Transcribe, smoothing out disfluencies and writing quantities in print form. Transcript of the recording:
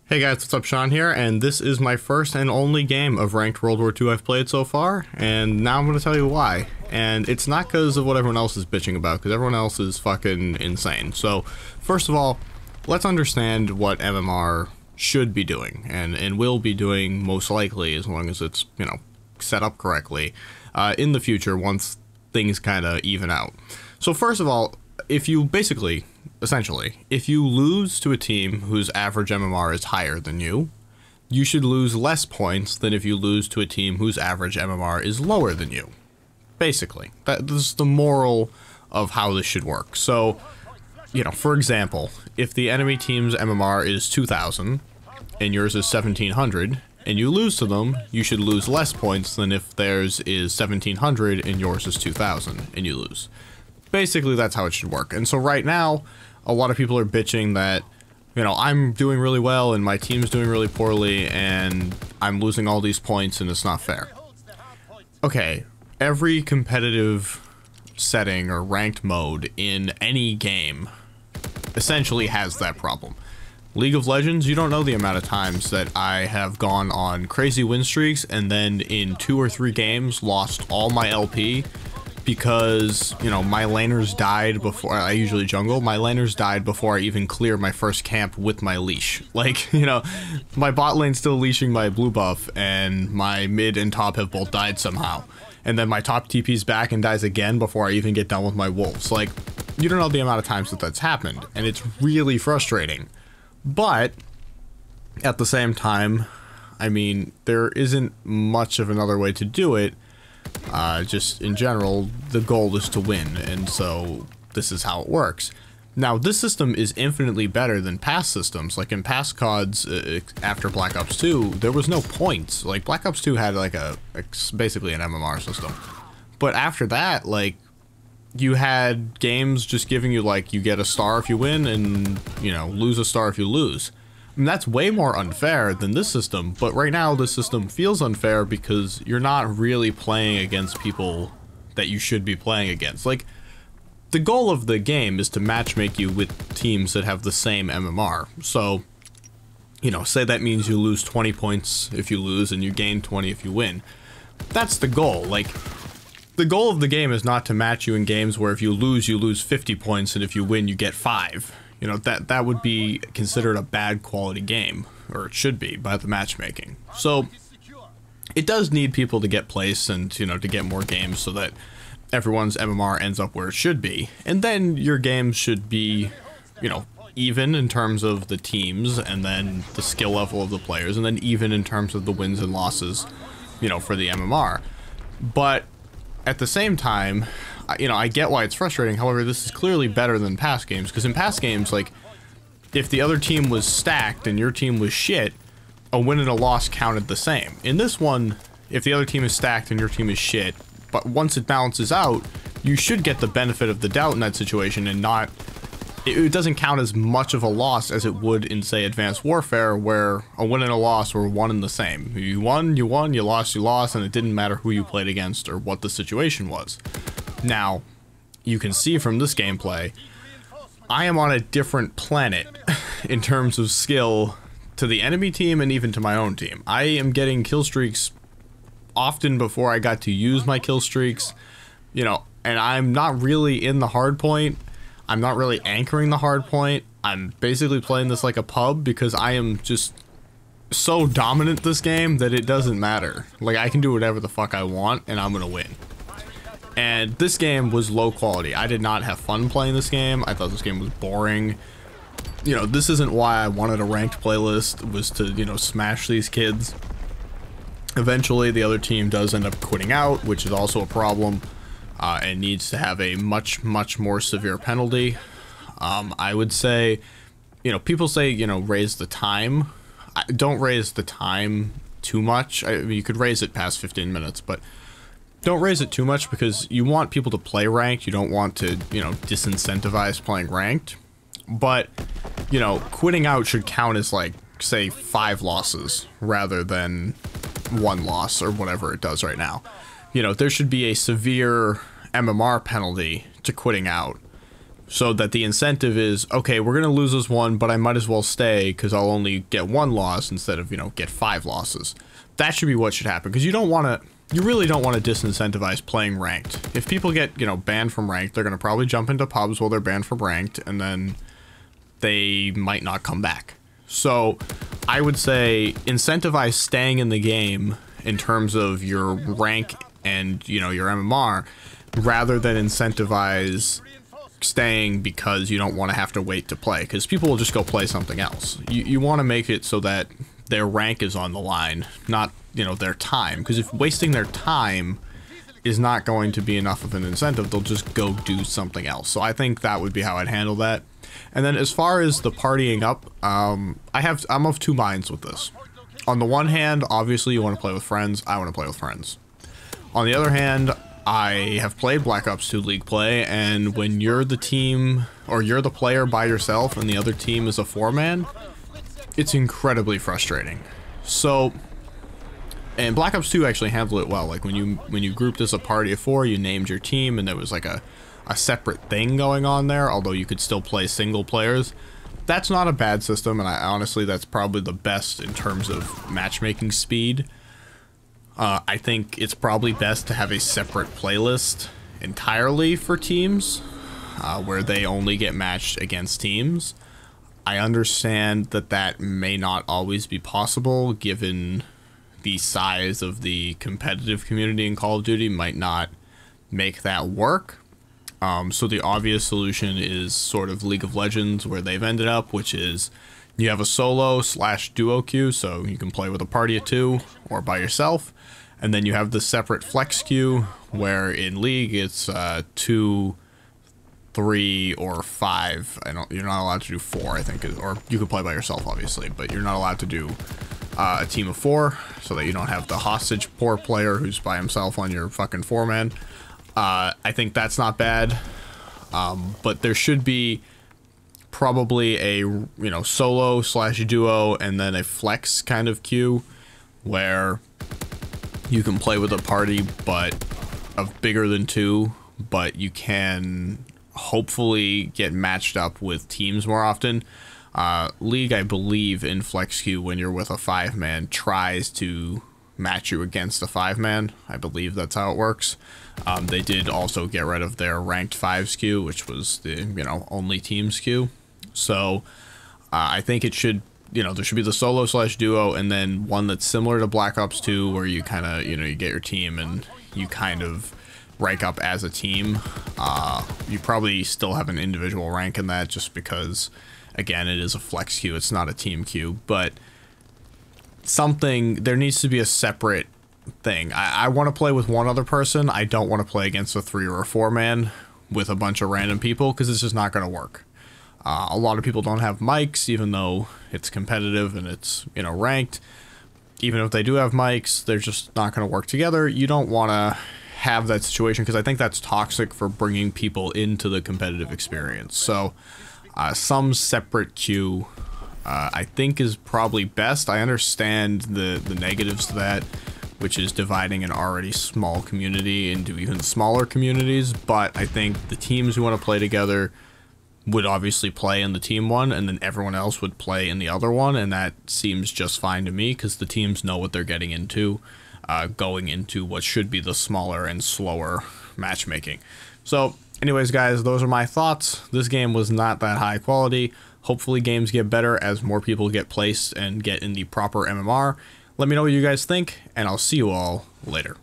Hey guys, what's up? Sean here, and this is my first and only game of Ranked World War II I've played so far, and now I'm going to tell you why. And it's not because of what everyone else is bitching about, because everyone else is fucking insane. So, first of all, let's understand what MMR should be doing, and will be doing most likely, as long as it's, set up correctly, in the future once things kind of even out. So first of all, if you essentially, if you lose to a team whose average MMR is higher than you, you should lose less points than if you lose to a team whose average MMR is lower than you. Basically, this is the moral of how this should work. So, for example, if the enemy team's MMR is 2,000 and yours is 1,700, and you lose to them, you should lose less points than if theirs is 1,700 and yours is 2,000 and you lose. Basically, that's how it should work. And so right now, a lot of people are bitching that, I'm doing really well and my team's doing really poorly and I'm losing all these points and it's not fair. Okay, every competitive setting or ranked mode in any game essentially has that problem. League of Legends, you don't know the amount of times that I have gone on crazy win streaks and then in 2 or 3 games lost all my LP because, my laners died before. I usually jungle. My laners died before I even clear my first camp with my leash. Like, my bot lane's still leashing my blue buff and my mid and top have both died somehow. And then my top TP's back and dies again before I even get done with my wolves. Like, you don't know the amount of times that that's happened, and it's really frustrating. But at the same time, there isn't much of another way to do it. Just in general, the goal is to win, and so this is how it works. Now, this system is infinitely better than past systems. Like in past CODs, after Black Ops 2, there was no points. Like Black Ops 2 had like basically an MMR system. But after that, like, you had games just giving you, like, you get a star if you win and, lose a star if you lose. That's way more unfair than this system, but right now this system feels unfair because you're not really playing against people that you should be playing against. Like, the goal of the game is to matchmake you with teams that have the same MMR. So, say that means you lose 20 points if you lose and you gain 20 if you win. That's the goal. Like, the goal of the game is not to match you in games where if you lose 50 points, and if you win, you get 5. That would be considered a bad quality game, or it should be, by the matchmaking. So, it does need people to get placed and, to get more games so that everyone's MMR ends up where it should be. And then your games should be, even in terms of the teams, and then the skill level of the players, and then even in terms of the wins and losses, for the MMR. But at the same time, I get why it's frustrating. However, this is clearly better than past games, because in past games, like, if the other team was stacked and your team was shit, a win and a loss counted the same. In this one, if the other team is stacked and your team is shit, but once it balances out, you should get the benefit of the doubt in that situation and not... It doesn't count as much of a loss as it would in, say, Advanced Warfare, where a win and a loss were one and the same. You won, you lost, and it didn't matter who you played against or what the situation was. Now, you can see from this gameplay, I am on a different planet in terms of skill to the enemy team and even to my own team. I am getting kill streaks often before I got to use my kill streaks, and I'm not really in the hard point. I'm not really anchoring the hard point. I'm basically playing this like a pub because I am just so dominant this game that it doesn't matter. Like, I can do whatever the fuck I want and I'm gonna win. And this game was low quality. I did not have fun playing this game. I thought this game was boring. This isn't why I wanted a ranked playlist, was to, smash these kids. Eventually, the other team does end up quitting out, which is also a problem, and needs to have a much, much more severe penalty. I would say, people say, raise the time. Don't raise the time too much. You could raise it past 15 minutes, but don't raise it too much because you want people to play ranked. You don't want to, disincentivize playing ranked. But, quitting out should count as, like, say, 5 losses rather than 1 loss or whatever it does right now. There should be a severe MMR penalty to quitting out. So that the incentive is, okay, we're going to lose this one, but I might as well stay because I'll only get 1 loss instead of, you know, get 5 losses. That should be what should happen, because you really don't want to disincentivize playing ranked. If people get, you know, banned from ranked, they're going to probably jump into pubs while they're banned from ranked, and then they might not come back. So I would say incentivize staying in the game in terms of your rank and, you know, your MMR, rather than incentivize staying because you don't want to have to wait to play, because people will just go play something else. You want to make it so that their rank is on the line, not, you know, their time, because if wasting their time is not going to be enough of an incentive, they'll just go do something else. So I think that would be how I'd handle that. And then as far as the partying up, I'm of 2 minds with this. On the one hand, obviously you want to play with friends. I want to play with friends. On the other hand, I have played Black Ops 2 League play, and when you're the team, or you're the player by yourself and the other team is a 4-man, it's incredibly frustrating. So, and Black Ops 2 actually handled it well. Like when you grouped as a party of 4, you named your team, and there was like a separate thing going on there, although you could still play single players. That's not a bad system, and honestly, that's probably the best in terms of matchmaking speed. I think it's probably best to have a separate playlist entirely for teams, where they only get matched against teams. I understand that that may not always be possible, given the size of the competitive community in Call of Duty might not make that work. So the obvious solution is sort of League of Legends, where they've ended up, which is you have a solo/duo queue, so you can play with a party of 2 or by yourself. And then you have the separate flex queue, where in League it's 2, 3, or 5. You're not allowed to do 4, I think, or you could play by yourself, obviously, but you're not allowed to do a team of 4, so that you don't have the hostage poor player who's by himself on your fucking 4-man. I think that's not bad, but there should be probably a, you know, solo/duo and then a flex kind of queue, where you can play with a party but of bigger than 2, but you can hopefully get matched up with teams more often. League, I believe, in flex queue, when you're with a 5-man, tries to match you against a 5-man. I believe that's how it works. They did also get rid of their ranked 5 queue, which was the, you know, only teams queue. So I think it should, you know, there should be the solo/duo, and then one that's similar to Black Ops 2, where you kind of, you know, you get your team and you kind of rank up as a team. You probably still have an individual rank in that, just because, again, it is a flex queue, it's not a team queue, but there needs to be a separate thing. I want to play with one other person. I don't want to play against a 3 or a 4-man with a bunch of random people, because it's just not going to work. A lot of people don't have mics, even though it's competitive and it's, you know, ranked. Even if they do have mics, they're just not going to work together. You don't want to have that situation, because I think that's toxic for bringing people into the competitive experience. So some separate queue, I think, is probably best. I understand the negatives to that, which is dividing an already small community into even smaller communities, but I think the teams who want to play together would obviously play in the team one, and then everyone else would play in the other one, and that seems just fine to me, because the teams know what they're getting into, going into what should be the smaller and slower matchmaking. So anyways, guys, those are my thoughts. This game was not that high quality. Hopefully games get better as more people get placed and get in the proper MMR. Let me know what you guys think, and I'll see you all later.